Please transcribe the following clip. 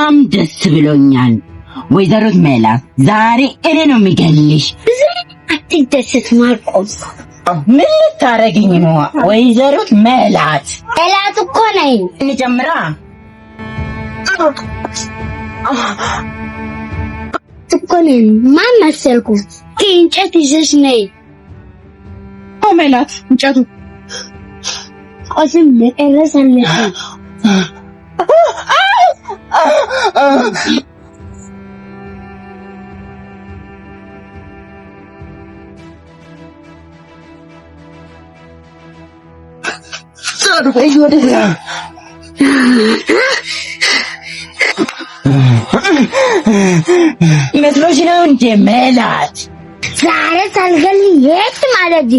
በጣም ደስ ብሎኛል። ወይዘሮ ሜላት ዛሬ እኔ ነው የሚገልሽ። አትደሰት ማርቆስ። ምን ልታረጊኝ ነው? ወይዘሮ ሜላት እኮ ነኝ። እንጀምራ። እኮ ነኝ። ማን መሰልኩ? እንጨት ይዘሽ ነይ። ሜላት እንጨቱ ቆስም ለቀረሰልኝ መስሎሽ ነው እንደ ሜላት ዛሬ ሳልገል የት ማለት